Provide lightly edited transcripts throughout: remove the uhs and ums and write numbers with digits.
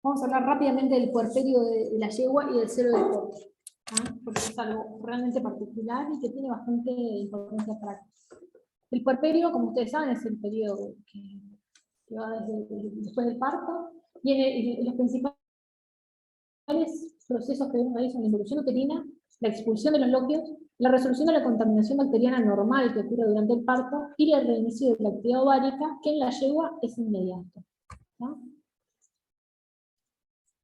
Vamos a hablar rápidamente del puerperio de la yegua y del celo del potro, porque es algo realmente particular y que tiene bastante importancia práctica. El puerperio, como ustedes saben, es el periodo que va después del parto, y los principales procesos que vemos ahí son la involución uterina, la expulsión de los lóqueos, la resolución de la contaminación bacteriana normal que ocurre durante el parto y el reinicio de la actividad ovárica, que en la yegua es inmediato, ¿no?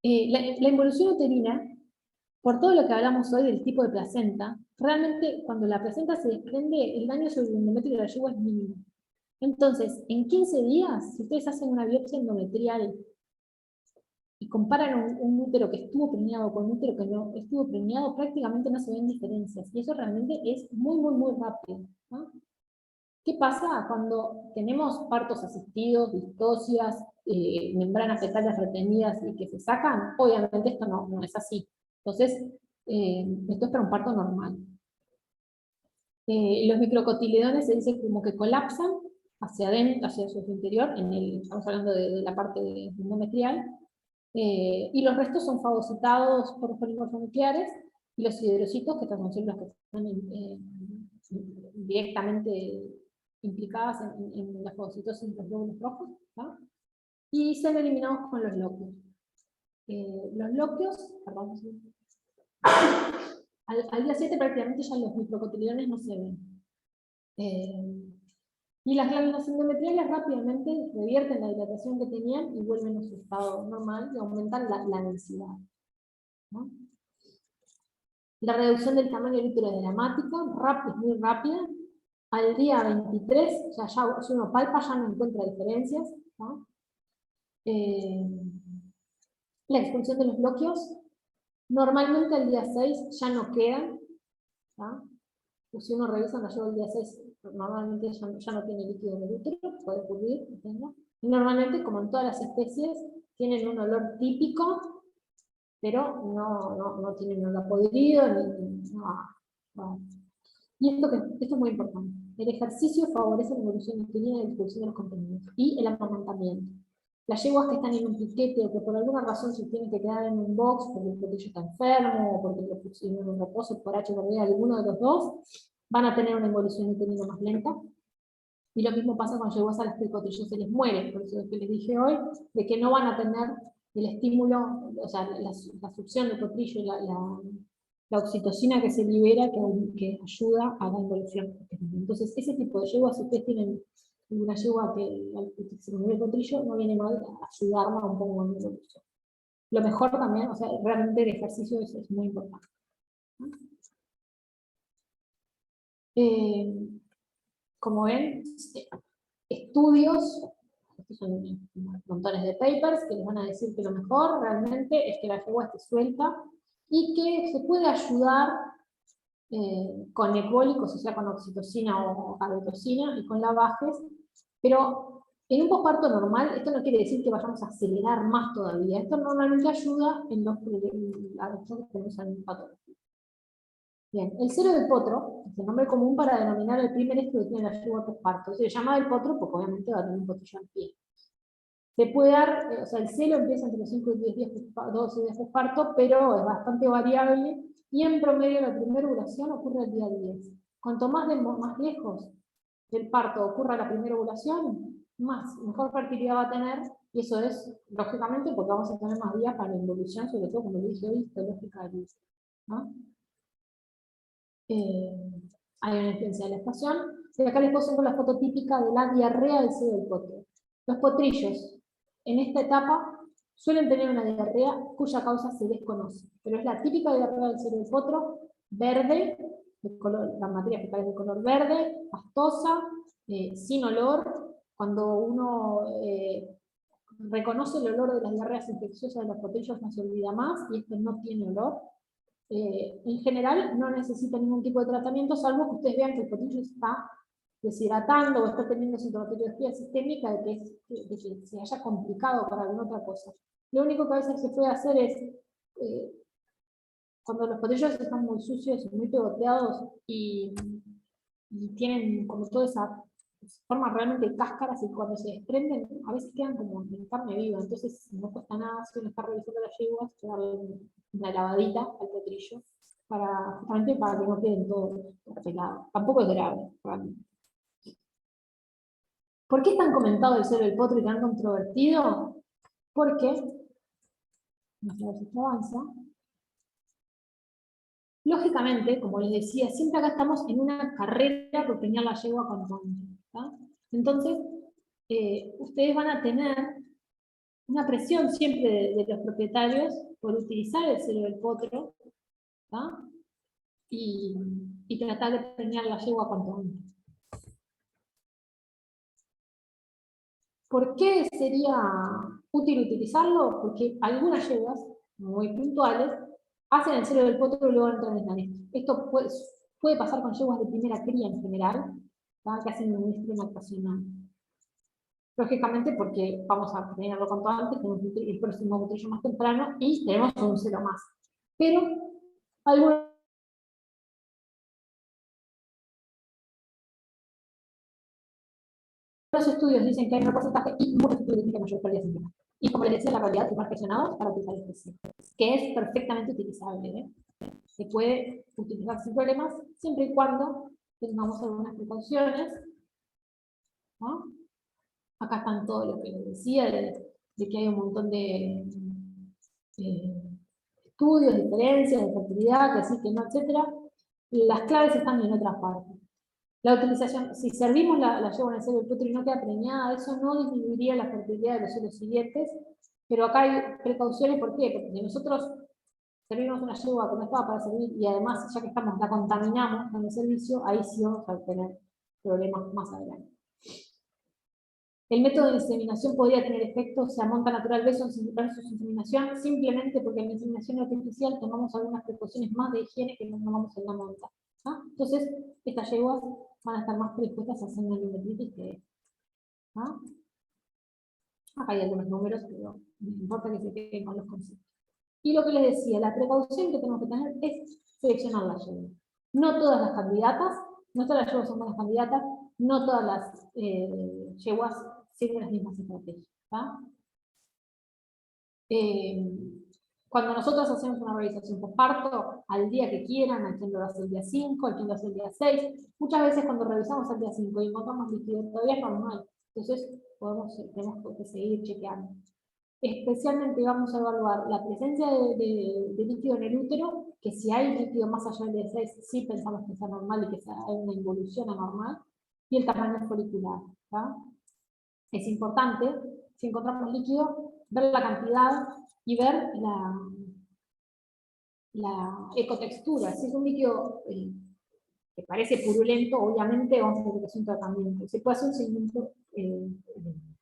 La involución uterina, por todo lo que hablamos hoy del tipo de placenta, realmente cuando la placenta se desprende, el daño sobre el endometrio de la yegua es mínimo. Entonces, en 15 días, si ustedes hacen una biopsia endometrial y comparan un útero que estuvo preñado con un útero que no estuvo preñado, prácticamente no se ven diferencias. Y eso realmente es muy, muy, muy rápido, ¿no? ¿Qué pasa cuando tenemos partos asistidos, distocias, membranas fetales retenidas y que se sacan? Obviamente esto no es así. Entonces, esto es para un parto normal. Los microcotiledones se dice como que colapsan hacia adentro, hacia su interior, estamos hablando de la parte endometrial, y los restos son fagocitados por polimorfos nucleares, y los hidrocitos, que estas son células que están directamente implicadas en la fagocitosis de los glóbulos rojos, ¿no? Y son eliminados con los lóqueos. Los lóqueos, perdón, al día 7 prácticamente ya los microcotiledones no se ven. Y las glándulas endometriales rápidamente revierten la dilatación que tenían y vuelven a su estado normal y aumentan la densidad, ¿no? La reducción del tamaño del útero es dramática, es muy rápida. Al día 23, si uno palpa ya no encuentra diferencias, ¿no? La expulsión de los bloqueos, normalmente al día 6 ya no quedan, ¿no? Pues si uno revisa la yegua al día 6, normalmente ya no tiene líquido en el útero, puede ocurrir, ¿no? Y normalmente, como en todas las especies, tienen un olor típico, pero no tienen olor podrido, no. Y esto es muy importante. El ejercicio favorece la evolución uterina y la expulsión de los contenidos, y el amamantamiento. Las yeguas que están en un piquete o que por alguna razón se tienen que quedar en un box porque el potrillo está enfermo o porque lo pusieron en un reposo por H por B, alguno de los dos, van a tener una evolución uterina más lenta. Y lo mismo pasa con yeguas a las que el potrillo se les muere, por eso es que les dije hoy, de que no van a tener el estímulo, o sea, la succión del potrillo, la oxitocina que se libera, que ayuda a la involución. Entonces, ese tipo de yeguas, si ustedes tienen una yegua que se mueve el potrillo, no viene mal ayudarla un poco en la involución. Lo mejor también, o sea, realmente el ejercicio es muy importante. Como ven, estudios, estos son montones de papers que les van a decir que lo mejor realmente es que la yegua esté suelta y que se puede ayudar con ecbólicos, o sea, con oxitocina o arbitocina y con lavajes, pero en un posparto normal esto no quiere decir que vayamos a acelerar más todavía. Esto normalmente ayuda en los que tenemos en patología. Bien, el celo del potro es el nombre común para denominar el primer esto que tiene la yegua posparto. Se llama el potro porque obviamente va a tener un potrillo en pie. Se puede dar, o sea, el celo empieza entre los 5 y 10 días, 12 días posparto, pero es bastante variable, y en promedio la primera ovulación ocurre el día 10. Cuanto más lejos del parto ocurra la primera ovulación, mejor fertilidad va a tener, y eso es, lógicamente, porque vamos a tener más días para la involución, sobre todo, como lo dije hoy, histológica del útero, ¿no? Hay una influencia de la estación, y acá les pongo la foto típica de la diarrea del celo del potro. Los potrillos, en esta etapa, suelen tener una diarrea cuya causa se desconoce, pero es la típica diarrea del celo del potro, verde, la materia fecal es de color verde, pastosa, sin olor. Cuando uno reconoce el olor de las diarreas infecciosas de los potrillos, no se olvida más, y esto no tiene olor. En general no necesita ningún tipo de tratamiento, salvo que ustedes vean que el potrillo está deshidratando o está teniendo sintomatología sistémica de que se haya complicado para alguna otra cosa. Lo único que a veces se puede hacer es, cuando los potrillos están muy sucios, muy pegoteados y tienen como toda esa forman realmente cáscaras y cuando se desprenden, a veces quedan como en carne viva, entonces no cuesta nada si uno está revisando las yeguas, darle una lavadita al potrillo, justamente para que no queden todos pelados. Tampoco es grave, realmente. ¿Por qué es tan comentado el celo del potro y tan controvertido? Porque, vamos a ver si esto avanza, lógicamente, como les decía, siempre acá estamos en una carrera por tener la yegua cuanto antes. Entonces, ustedes van a tener una presión siempre de los propietarios por utilizar el celo del potro, ¿tá? y tratar de preñar la yegua cuanto antes. ¿Por qué sería útil utilizarlo? Porque algunas yeguas, muy puntuales, hacen el celo del potro y luego entran en la nesta. Esto puede pasar con yeguas de primera cría en general, ¿tá? Que hacen un estreno ocasional. Lógicamente porque vamos a tenerlo cuanto antes, tenemos el próximo potrillo más temprano y tenemos un celo más. Pero algunos estudios dicen que hay un porcentaje y muchos estudios dicen que hay mayor pérdida científica. Y como les decía, la realidad es más presionados para utilizar este celo, que es perfectamente utilizable. Se puede utilizar sin problemas, siempre y cuando tengamos algunas precauciones, ¿no? Acá están todo lo que les decía, de que hay un montón de estudios, diferencias de fertilidad, que sí, que no, etc. Las claves están en otra parte. La utilización, si servimos la yegua en el celo del potro y no queda preñada, eso no disminuiría la fertilidad de los celos siguientes, pero acá hay precauciones. ¿Por qué? Porque si nosotros servimos una yegua que no estaba para servir y además, ya que estamos, la contaminamos con el servicio, ahí sí vamos a tener problemas más adelante. El método de inseminación podría tener efectos, se monta natural versus inseminación, simplemente porque en la inseminación artificial tomamos algunas precauciones más de higiene que no tomamos en la monta. ¿Ah? Entonces, estas yeguas van a estar más predispuestas a hacer una endometritis que esta. ¿Ah? Acá hay algunos números, pero no importa que se queden con los conceptos. Y lo que les decía, la precaución que tenemos que tener es seleccionar las yeguas. No todas las candidatas, no todas las yeguas son buenas candidatas, no todas las yeguas siguen las mismas estrategias. Cuando nosotros hacemos una revisación por parto, al día que quieran, al quien lo hace el día 5, al quien lo hace el día 6, muchas veces cuando revisamos el día 5 y encontramos líquido todavía es normal, entonces tenemos que seguir chequeando. Especialmente vamos a evaluar la presencia de líquido en el útero, que si hay líquido más allá del día 6, sí pensamos que sea normal y que sea una involución anormal, y el tamaño folicular. Es importante, si encontramos líquido, ver la cantidad y ver la ecotextura. Si es un líquido que parece purulento, obviamente vamos a tener que hacer un tratamiento. Se puede hacer un seguimiento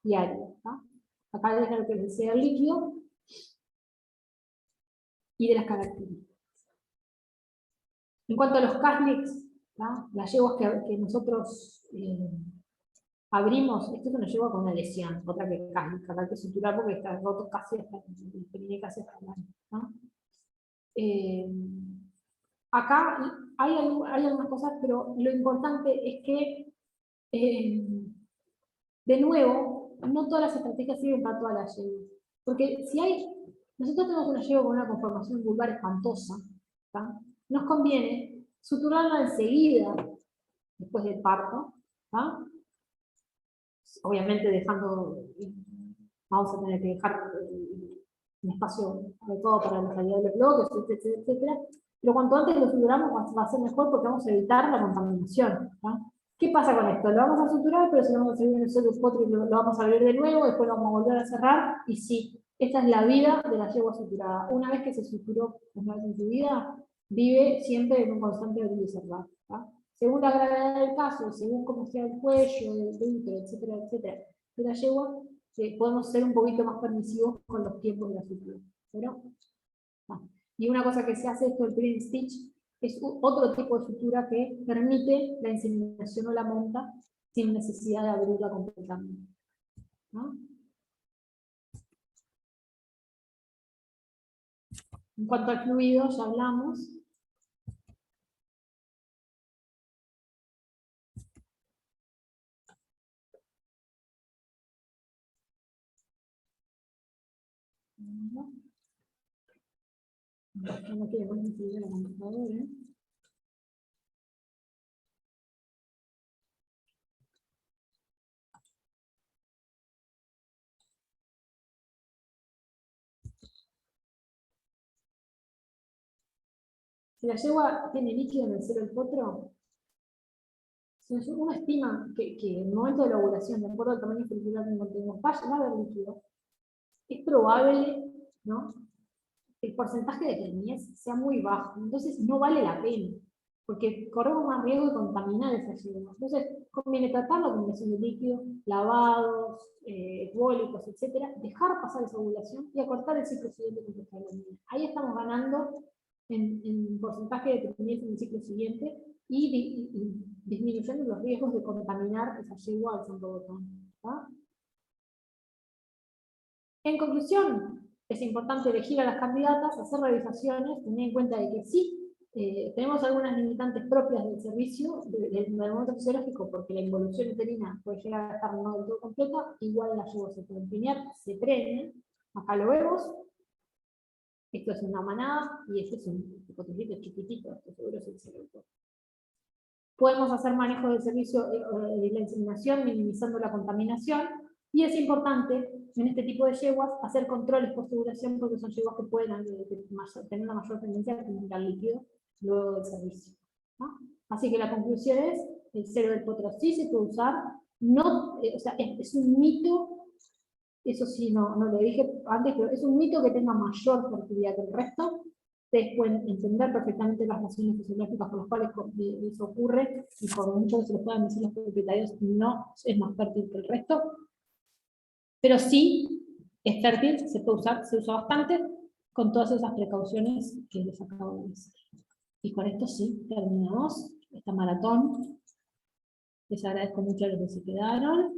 diario. Acá es lo que les decía el líquido y de las características. En cuanto a los caslix, las yeguas que nosotros abrimos, esto es una yegua con una lesión, otra que cálica, acá hay que suturar porque está roto casi hasta el perineo, casi hasta el año, ¿no? Acá hay algunas cosas, pero lo importante es que, de nuevo, no todas las estrategias sirven para todas las yeguas. Porque si nosotros tenemos una yegua con una conformación vulvar espantosa, ¿tá? Nos conviene suturarla enseguida, después del parto, ¿tá? Obviamente vamos a tener que dejar un espacio adecuado para la salida de los bloques, etcétera. Pero cuanto antes lo suturamos va a ser mejor porque vamos a evitar la contaminación. ¿Qué pasa con esto? Lo vamos a suturar, pero si lo vamos a servir en el celo del potro y lo vamos a abrir de nuevo, después lo vamos a volver a cerrar, y sí, esta es la vida de la yegua suturada. Una vez que se suturó una vez en su vida, vive siempre en un constante abrir y cerrar. Según la gravedad del caso, según cómo sea el cuello, el útero, etcétera, de la yegua, podemos ser un poquito más permisivos con los tiempos de la sutura. ¿Pero? Y una cosa que se hace esto, el pre stitch, es otro tipo de sutura que permite la inseminación o la monta sin necesidad de abrirla completamente. En cuanto al fluido, ya hablamos. No quiere más escribir la computadora. Si la yegua tiene líquido en el seno del potro, uno estima que en el momento de la ovulación, de acuerdo al tamaño folicular que encontremos, va a haber líquido. Es probable, ¿no?, que el porcentaje de preñez sea muy bajo, entonces no vale la pena, porque corremos más riesgo de contaminar esa yegua. Entonces conviene tratar la combinación de líquido, lavados, ecbólicos, etcétera, dejar pasar esa ovulación y acortar el ciclo siguiente con prostaglandina. Ahí estamos ganando en porcentaje de preñez en el ciclo siguiente y disminuyendo los riesgos de contaminar esa yegua al santo botón. En conclusión, es importante elegir a las candidatas, hacer revisaciones, tener en cuenta de que sí, tenemos algunas limitantes propias del servicio, del momento fisiológico, porque la involución uterina puede llegar a estar no del todo completa, igual la yegua se puede empeñar, se preña, acá lo vemos, esto es una manada, y este es un cotecito chiquitito, esto seguro es el cerebro. Podemos hacer manejo del servicio de la inseminación, minimizando la contaminación, y es importante en este tipo de yeguas hacer controles post ovulación, porque son yeguas que pueden tener una mayor tendencia a acumular líquido luego del servicio, ¿no? Así que la conclusión es, el cero del potro sí se puede usar, no, o sea, es un mito, eso sí no lo dije antes, pero es un mito que tenga mayor fertilidad que el resto. Ustedes pueden entender perfectamente las razones fisiológicas por las cuales eso ocurre, y por mucho que se les puedan decir los propietarios, no es más fértil que el resto. Pero sí, es fértil, se puede usar, se usa bastante, con todas esas precauciones que les acabo de decir. Y con esto sí, terminamos esta maratón. Les agradezco mucho a los que se quedaron.